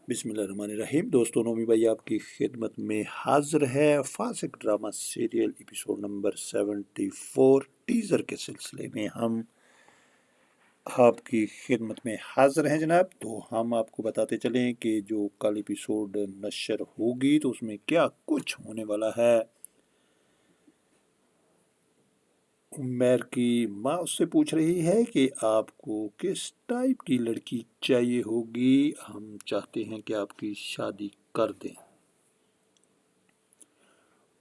بسم اللہ الرحمن الرحیم۔ دوستوں، نومی بھائی آپ کی خدمت میں حاضر ہے فاسق drama serial episode number 74 teaser کے سلسلے میں ہم آپ کی خدمت میں حاضر ہیں جناب۔ تو ہم آپ کو بتاتے چلیں کہ جو کل ایپیسوڈ نشر ہوگی تو اس میں کیا کچھ ہونے والا ہے۔ عمیر کی ماں اس سے پوچھ رہی ہے کہ آپ کو کس ٹائپ کی لڑکی چاہیے ہوگی، ہم چاہتے ہیں کہ آپ کی شادی کر دیں۔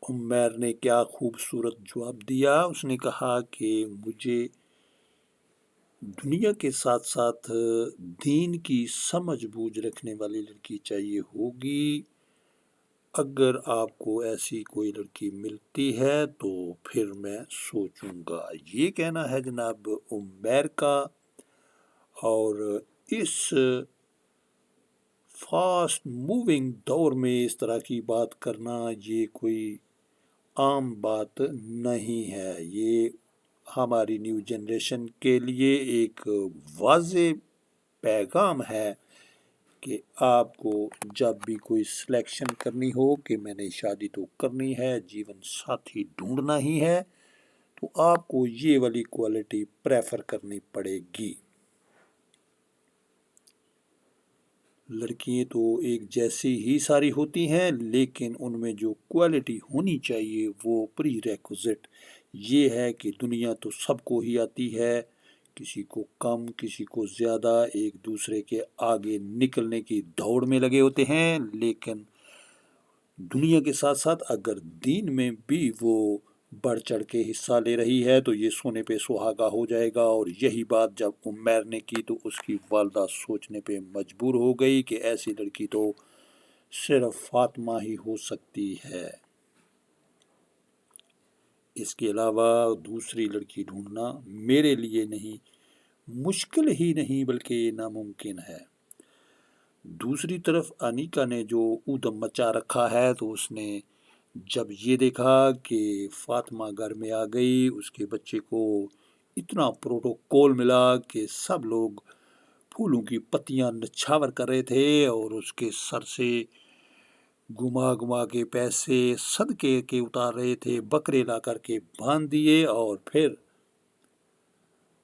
عمیر نے کیا خوبصورت جواب دیا، اس نے کہا کہ مجھے دنیا کے ساتھ ساتھ دین کی سمجھ بوجھ رکھنے والی لڑکی چاہیے ہوگی۔ اگر آپ کو ایسی کوئی لڑکی ملتی ہے تو پھر میں سوچوں گا۔ یہ کہنا ہے جناب عمیر کا، اور اس فاسٹ موونگ دور میں اس طرح کی بات کرنا یہ کوئی عام بات نہیں ہے۔ یہ ہماری نیو جنریشن کے لیے ایک واضح پیغام ہے کہ آپ کو جب بھی کوئی سلیکشن کرنی ہو کہ میں نے شادی تو کرنی ہے، جیون ساتھی ڈھونڈنا ہی ہے، تو آپ کو یہ والی کوالٹی پریفر کرنی پڑے گی۔ لڑکیاں تو ایک جیسی ہی ساری ہوتی ہیں، لیکن ان میں جو کوالٹی ہونی چاہیے وہ پری ریکوزٹ یہ ہے کہ دنیا تو سب کو ہی آتی ہے، کسی کو کم کسی کو زیادہ، ایک دوسرے کے آگے نکلنے کی دوڑ میں لگے ہوتے ہیں، لیکن دنیا کے ساتھ ساتھ اگر دین میں بھی وہ بڑھ چڑھ کے حصہ لے رہی ہے تو یہ سونے پہ سہاگا ہو جائے گا۔ اور یہی بات جب عمیر نے کی تو اس کی والدہ سوچنے پہ مجبور ہو گئی کہ ایسی لڑکی تو صرف فاطمہ ہی ہو سکتی ہے، اس کے علاوہ دوسری لڑکی ڈھونڈنا میرے لیے نہیں، مشکل ہی نہیں بلکہ ناممکن ہے۔ دوسری طرف انیکا نے جو ادھم مچا رکھا ہے، تو اس نے جب یہ دیکھا کہ فاطمہ گھر میں آ گئی، اس کے بچے کو اتنا پروٹوکول ملا کہ سب لوگ پھولوں کی پتیاں نچھاور کر رہے تھے اور اس کے سر سے گما گما کے پیسے صدقے کے اتار رہے تھے، بکرے لا کر کے باندھ دیے، اور پھر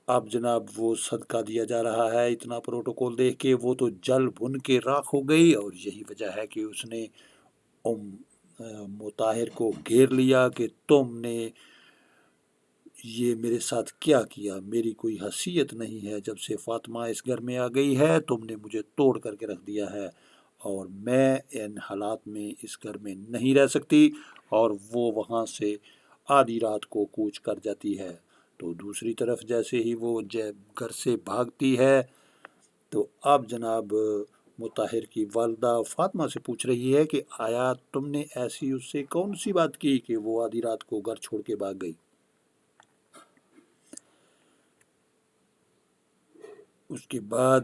اب جناب وہ صدقہ دیا جا رہا ہے۔ اتنا پروٹوکول دیکھ کے وہ تو جل بھن کے راکھ ہو گئی، اور یہی وجہ ہے کہ اس نے مطاہر کو گھیر لیا کہ تم نے یہ میرے ساتھ کیا کیا، میری کوئی حیثیت نہیں ہے، جب سے فاطمہ اس گھر میں آ گئی ہے تم نے مجھے توڑ کر کے رکھ دیا ہے، اور میں ان حالات میں اس گھر میں نہیں رہ سکتی۔ اور وہ وہاں سے آدھی رات کو کوچ کر جاتی ہے۔ تو دوسری طرف جیسے ہی وہ گھر سے بھاگتی ہے تو اب جناب مطاہر کی والدہ فاطمہ سے پوچھ رہی ہے کہ آیا تم نے ایسی اس سے کون سی بات کی کہ وہ آدھی رات کو گھر چھوڑ کے بھاگ گئی۔ اس کے بعد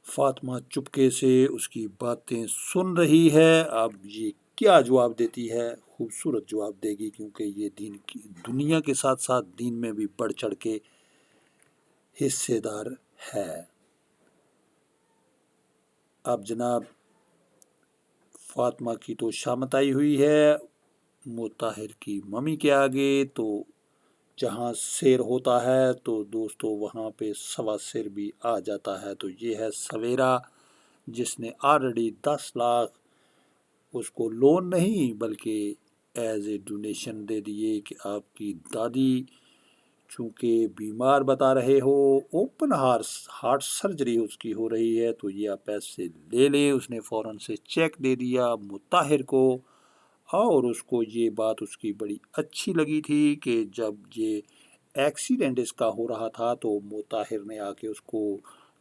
فاطمہ چپکے سے اس کی باتیں سن رہی ہے۔ اب یہ کیا جواب دیتی ہے، خوبصورت جواب دے گی، کیونکہ یہ دنیا کے ساتھ ساتھ دین میں بھی بڑھ چڑھ کے حصے دار ہے۔ اب جناب فاطمہ کی تو شامت آئی ہوئی ہے، مطاہر کی ممی کے آگے تو جہاں سیر ہوتا ہے تو دوستو وہاں پہ سوا سیر بھی آ جاتا ہے۔ تو یہ ہے سویرا، جس نے آلریڈی 10 لاکھ اس کو لون نہیں بلکہ ایز اے ڈونیشن دے دیے کہ آپ کی دادی چونکہ بیمار بتا رہے ہو، اوپن ہارٹ سرجری اس کی ہو رہی ہے، تو یہ آپ پیسے لے لیں۔ اس نے فوراً سے چیک دے دیا مطاہر کو، اور اس کو یہ بات اس کی بڑی اچھی لگی تھی کہ جب یہ ایکسیڈنٹ اس کا ہو رہا تھا تو مطاہر نے آ کے اس کو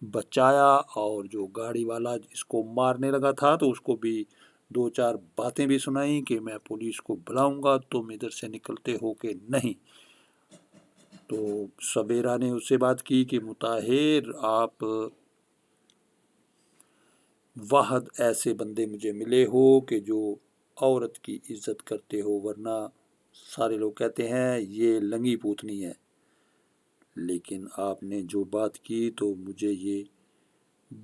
بچایا، اور جو گاڑی والا اس کو مارنے لگا تھا تو اس کو بھی 2-4 باتیں بھی سنائیں کہ میں پولیس کو بلاؤں گا، تم ادھر سے نکلتے ہو کہ نہیں۔ تو سویرا نے اس سے بات کی کہ مطاہر آپ واحد ایسے بندے مجھے ملے ہو کہ جو عورت کی عزت کرتے ہو، ورنہ سارے لوگ کہتے ہیں یہ لنگی پوتنی ہے، لیکن آپ نے جو بات کی تو مجھے یہ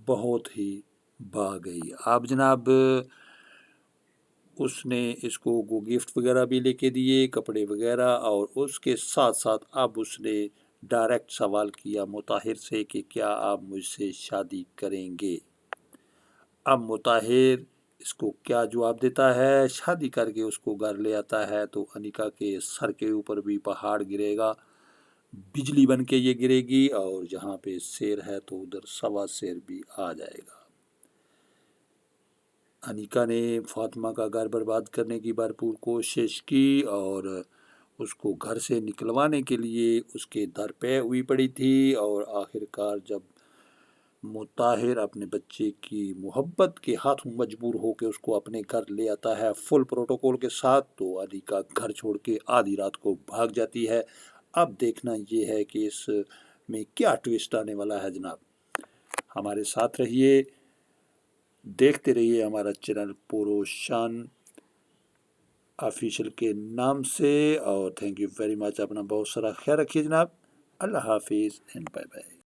بہت ہی بھاگ گئی۔ اب جناب اس نے اس کو گفٹ وغیرہ بھی لے کے دیے، کپڑے وغیرہ، اور اس کے ساتھ ساتھ اب اس نے ڈائریکٹ سوال کیا مطہر سے کہ کیا آپ مجھ سے شادی کریں گے؟ اب مطہر اس کو کیا جواب دیتا ہے؟ شادی کر کے اس کو گھر لے آتا ہے تو انیکا کے سر کے اوپر بھی پہاڑ گرے گا، بجلی بن کے یہ گرے گی، اور جہاں پہ شیر ہے تو ادھر سوا شیر بھی آ جائے گا۔ انیکا نے فاطمہ کا گھر برباد کرنے کی بھرپور کوشش کی اور اس کو گھر سے نکلوانے کے لیے اس کے در پہ ہوئی پڑی تھی، اور آخر کار جب مطہر اپنے بچے کی محبت کے ہاتھوں مجبور ہو کے اس کو اپنے گھر لے آتا ہے فل پروٹوکول کے ساتھ، تو انیکا گھر چھوڑ کے آدھی رات کو بھاگ جاتی ہے۔ اب دیکھنا یہ ہے کہ اس میں کیا ٹویسٹ آنے والا ہے جناب۔ ہمارے ساتھ رہیے، دیکھتے رہیے ہمارا چینل پوروشان آفیشل کے نام سے، اور تھینک یو ویری مچ۔ اپنا بہت سارا خیال رکھیے جناب۔ اللہ حافظ اینڈ بائے بائے۔